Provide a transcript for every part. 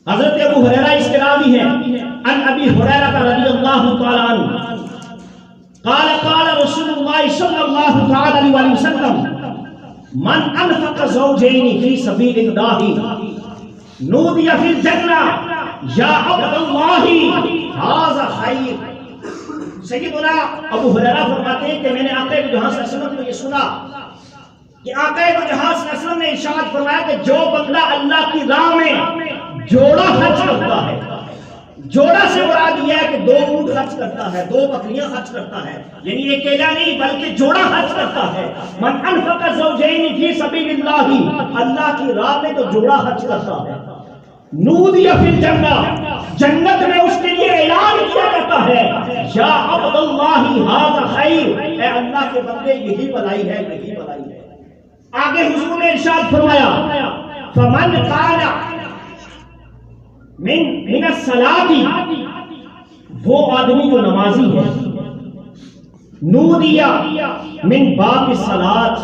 حضرت ابو ہریرہ اس کے راوی ہیں، ان ابی ہریرہ رضی اللہ تعالی عنہ قال قال رسول اللہ صلی اللہ تعالی علیہ وسلم من انفق زوجین فی سبیل اللہ نودی فی الجنہ یا عبد اللہ ھذا خیر۔ سیدنا ابو ہریرہ فرماتے ہیں کہ میں نے آقا دو جہاں صلی اللہ علیہ وسلم کو یہ سنا کہ آقا دو جہاں صلی اللہ علیہ وسلم نے ارشاد فرمایا کہ جو بندہ اللہ کی راہ میں جوڑا خرچ کرتا ہے، جوڑا سے مراد یہ ہے کہ 2 اونٹ خرچ کرتا ہے، 2 بکریاں خرچ کرتا ہے، یعنی یہ اکیلا نہیں بلکہ جوڑا خرچ کرتا ہے۔ من انفق زوجین فی سبیل اللہ، اللہ کی راہ میں تو جوڑا خرچ کرتا ہے، نودی فی الجنہ، جنت میں اس کے لیے اعلان کیا جاتا ہے یا عبد اللہ ھذا خیر، اے اللہ کے بندے یہی بھلائی ہے، یہی بھلائی ہے۔ آگے حضور نے ارشاد فرمایا فمن قال من الصلاۃ، وہ آدمی جو نمازی ہے، نودیا من باب الصلاۃ،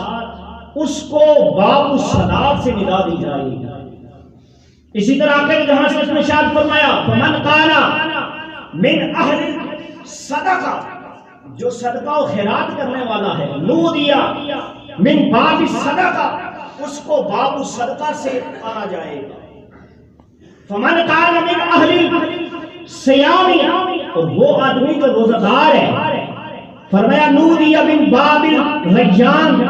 اس کو باب الصلاۃ سے ندا دی جائے گی۔ اسی طرح آخر جہاں سے اس نے ارشاد فرمایا فمن قال من اہل صدقہ، جو صدقہ و خیرات کرنے والا ہے، نودیا من باب الصدقہ، اس کو باب الصدقہ سے پکارا جائے گا۔ فمن قال من اہل صیام، اور وہ آدمی جو روزہ دار ہے، فرمایا نودی من باب الریان،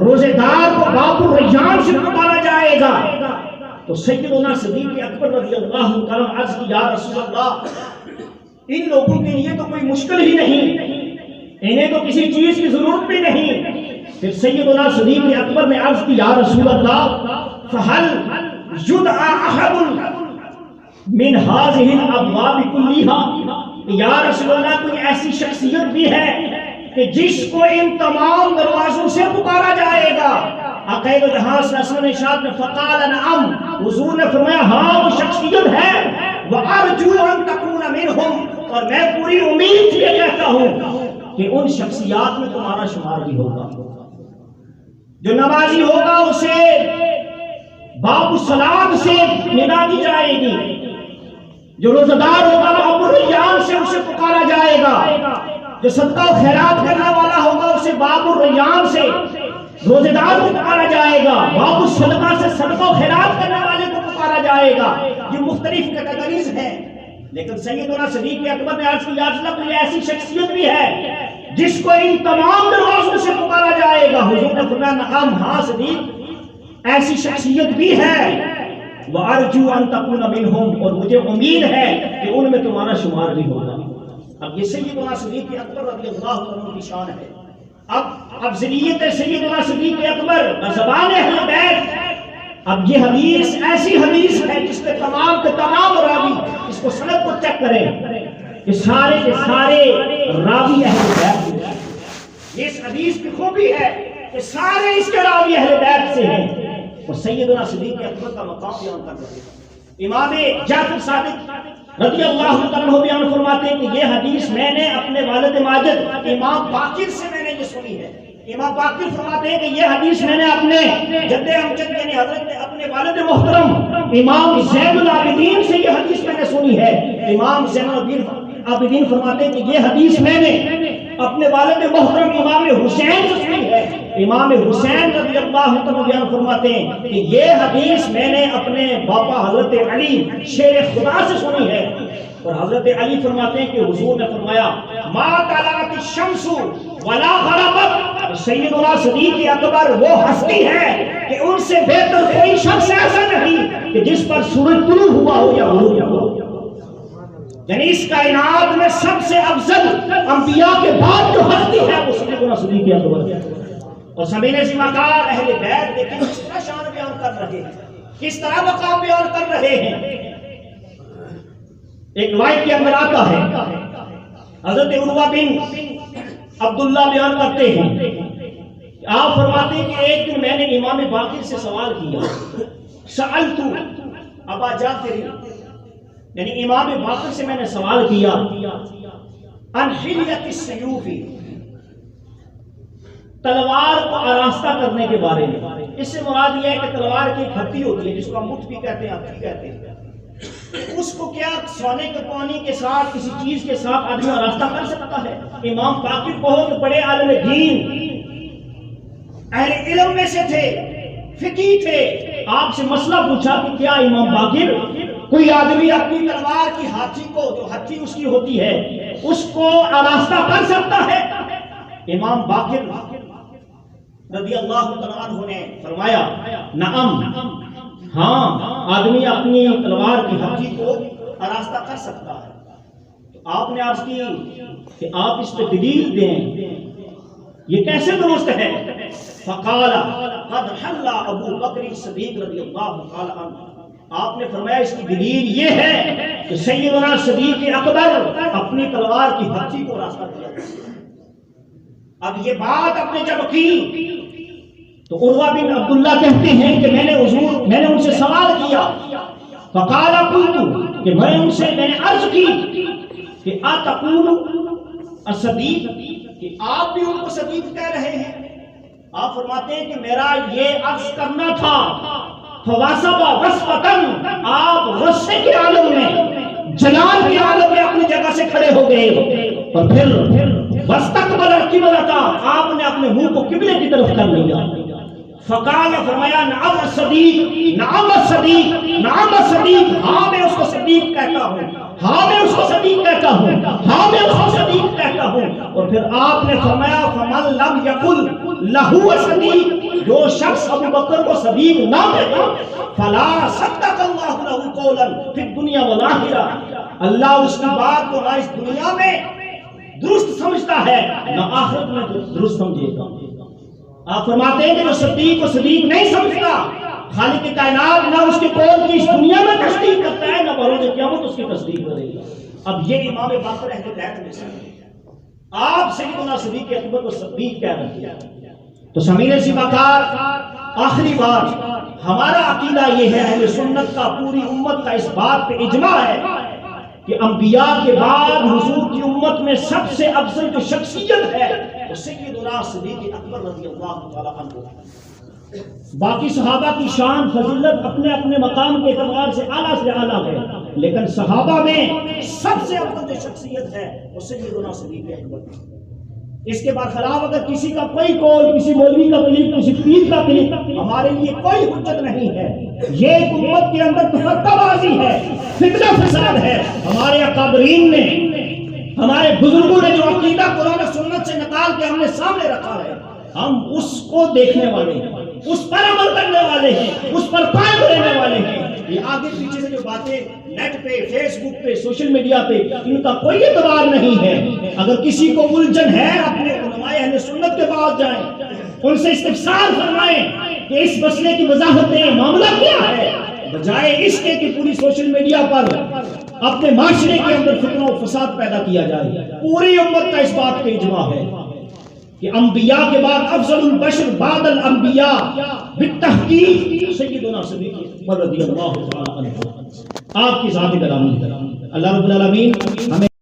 روزے دار کو باب الریان سے پکارا جائے گا۔ تو سیدنا صدیق اکبر رضی اللہ تعالیٰ عنہ عرض کی یا رسول اللہ، ان لوگوں کے لیے تو کوئی مشکل ہی نہیں، انہیں تو کسی چیز کی ضرورت بھی نہیں۔ پھر سیدنا صدیق اکبر نے عرض کی یا رسول اللہ فہل یدعى احد من هذه الابواب كلها، یا رسول اللہ کوئی ایسی شخصیت بھی ہے کہ جس کو ان تمام دروازوں سے پکارا جائے گا؟ آقا دو جہاں صلی اللہ علیہ وسلم نے ارشاد میں فقال نعم، حضور نے فرمایا ہاں وہ شخصیت ہے، وارجو ان تکون منهم، اور میں پوری امید سے کہتا ہوں کہ ان شخصیات میں تمہارا شمار بھی ہوگا۔ جو نمازی ہوگا اسے باب الصلاۃ سے ندا دی جائے گی، جو روزہ دار ہوگا باب الریان سے اسے پکارا جائے گا، جو صدقہ و خیرات کرنے والا ہوگا اسے باب الریان سے روزے دار کو پکارا جائے گا، باب الصدقہ سے صدقہ و خیرات کرنے والے کو پکارا جائے گا۔ یہ مختلف کیٹیگریز ہیں، لیکن سیدنا صدیق اکبر نے عرض کیا کوئی ایسی شخصیت بھی ہے جس کو ان تمام دروازوں سے پکارا جائے گا؟ حضور نے فرمایا نعم، ہاں صدیق ایسی شخصیت بھی ہے، وارجو ان تکون منہم، اور مجھے امید ہے کہ ان میں تمہارا شمار بھی ہوگا۔ اب یہ سیدنا صدیق اکبر رضی اللہ عنہ کی شان ہے۔ اب افضلیت سیدنا صدیق اکبر زبان اہل بیت، اب یہ حدیث ایسی حدیث ہے جس کے تمام کے تمام راوی، اس کو سند کو چیک کریں کہ سارے کے سارے راوی اہل بیت ہیں۔ یہ اس حدیث کی خوبی ہے کہ سارے اس کے راوی اہل بیت سے ہیں، اور سیدنا صدیق اکبر کا مقام بیان کر رہے ہیں۔ امام جعفر صادق رضی اللہ عنہ بیان فرماتے ہیں کہ یہ حدیث میں نے اپنے والد ماجد امام باقر سے میں نے یہ سنی ہے۔ امام باقر فرماتے ہیں کہ یہ حدیث میں نے اپنے جد امجد یعنی حضرت اپنے والد محترم امام زین العابدین سے یہ حدیث میں نے سنی ہے۔ امام زین العابدین فرماتے ہیں کہ یہ حدیث میں نے اپنے والد محترم امام حسین سے سنی ہے۔ امام حسین رضی اللہ عنہ بیان فرماتے ہیں کہ یہ حدیث میں نے اپنے باپا حضرت علی شیر خدا سے سنی ہے، اور حضرت علی فرماتے ہیں کہ حضور نے فرمایا ما طلعت الشمس ولا غربت، سیدنا صدیق اکبر وہ ہستی ہے کہ ان سے بہتر کوئی شخص ایسا نہیں کہ جس پر سورج طلوع ہوا ہو یا غروب ہوا ہو، یعنی اس کائنات میں سب سے افضل انبیاء کے بعد جو ہستی ہے وہ سیدنا صدیق اکبر ہے۔ اور سمعین سماکار اہل بیت دیکھیں کس طرح شان بیان کر رہے ہیں، کس طرح مقام بیان کر رہے ہیں۔ ایک روایت کے اندر آتا ہے حضرت عروہ بن عبداللہ بیان کرتے ہیں، آپ فرماتے ہیں کہ ایک دن میں نے امام باقر سے سوال کیا، سألت ابا جعفر، یعنی امام باقر سے میں نے سوال کیا عن حلیۃ السیوف، تلوار کو آراستہ کرنے کے بارے میں۔ اس سے مراد یہ ہے کہ تلوار کی ایک ہتھی ہوتی ہے جس کو ہم مٹھ بھی کہتے ہیں، ہتھی کہتے ہیں، اس کو کیا سونے کے پانی کے ساتھ کسی چیز کے ساتھ آدمی راستہ کر سکتا ہے؟ امام باقر بہت بڑے عالم دین اہل علم میں سے تھے، فقی تھے، آپ سے مسئلہ پوچھا کہ کیا امام باقر کوئی آدمی اپنی تلوار کی ہاتھی کو، جو ہاتھی اس کی ہوتی ہے، اس کو آراستہ کر سکتا ہے؟ امام باقر رضی اللہ تعالیٰ عنہ نے فرمایا نعم، ہاں آدمی اپنی تلوار کی ہاتھی کو آراستہ کر سکتا ہے۔ تو آپ نے عرض کی کہ آپ اس پہ دلیل دیں، یہ کیسے درست ہے؟ فقال قد حل ابو بکر صدیق رضی اللہ تعالی عنہ، آپ نے فرمایا اس کی دلیل یہ ہے کہ سیدنا صدیق اکبر اپنی تلوار کی ہتھی کو راستہ دیا۔ اب یہ بات آپ نے جب کی تو عروہ بن عبداللہ کہتے ہیں کہ میں نے ان سے سوال کیا، فقال قلت، کہ میں نے عرض کی کہ اتقول الصدیق، کہ آپ بھی ان کو صدیق کہہ رہے ہیں؟ آپ فرماتے ہیں کہ میرا یہ عرض کرنا تھا، فواصب وصفتن، آپ غصے کے عالم میں، جلال کے عالم میں اپنی جگہ سے کھڑے ہو گئے، اور پھر واستقبل القبلۃ، آپ نے اپنے منہ کو قبلے کی طرف کر لیا۔ فقال، فرمایا نعم الصدیق، نعم الصدیق، نعم الصدیق، ہاں میں اس کو صدیق کہتا ہوں، ہاں میں اس کو صدیق کہتا ہوں، ہاں میں اس کو صدیق کہتا ہوں۔ اور پھر آپ نے فرمایا فمن لم یقل لہو صدیق، جو شخص ابو بکر کو صدیق نہ کہے، فلا صدق اللہ لہ قولا فی الدنیا والآخرہ، اللہ اس کی بات کو نہ اس دنیا میں درست سمجھتا ہے نہ آخرت میں درست سمجھے گا۔ آپ فرماتے ہیں کہ جو صدیق کو صدیق نہیں سمجھتا، خالق کائنات نہ اس کے قول کی اس دنیا میں تصدیق کرتا ہے، نہ بروز قیامت اس کی تصدیق کرے گا۔ اب یہ امام باقر اہل بیت میں سے آپ سیدنا صدیق اکبر کو صدیق کہہ رہے ہیں۔ تو سمیر سی بکار، آخری بات، ہمارا عقیدہ یہ ہے، اہل سنت کا، پوری امت کا اس بات پہ اجماع ہے کہ انبیاء کے بعد حضور کی امت میں سب سے افضل جو شخصیت ہے وہ سیدنا صدیق اکبر رضی اللہ تعالی عنہ ہے۔ باقی صحابہ کی شان فضیلت اپنے اپنے مقام کے اعتبار سے اعلیٰ سے اعلیٰ ہے، لیکن صحابہ میں سب سے افضل جو شخصیت ہے وہ سیدنا صدیق اکبر ہے۔ اس کے برخلاف اگر کسی کا کوئی قول، کسی مولوی کا کلپ، کسی پیر کا کلپ ہمارے لیے کوئی حجت نہیں ہے۔ یہ ایک امت کے اندر تفرقہ بازی ہے، فتنہ فساد ہے۔ ہمارے اکابرین نے، ہمارے بزرگوں نے جو عقیدہ قرآن و سنت سے نکال کے ہم نے سامنے رکھا ہے، ہم اس کو دیکھنے والے ہیں، اس پر عمل کرنے والے ہیں، اس پر قائم رہنے والے ہیں۔ یہ آگے پیچھے سے جو باتیں نیٹ پہ، فیس بک پہ، سوشل میڈیا پہ، ان کا کوئی اعتبار نہیں ہے۔ اگر کسی کو الجھن ہے اپنے علماء اہل سنت کے پاس جائیں، ان سے استفسار فرمائیں کہ اس مسئلے کی وضاحتیں، معاملہ کیا ہے، بجائے اس کے کہ پوری سوشل میڈیا پر اپنے معاشرے کے اندر فتنہ و فساد پیدا کیا جائے۔ پوری امت کا اس بات پہ اجماع ہے کہ انبیاء کے بعد افضل البشر بعد الانبیاء بالتحقیق سیدنا صدیق اکبر رضی اللہ تعالی عنہ، آپ کی ذات گرامی ہے۔ اللہ رب العالمین ہمیں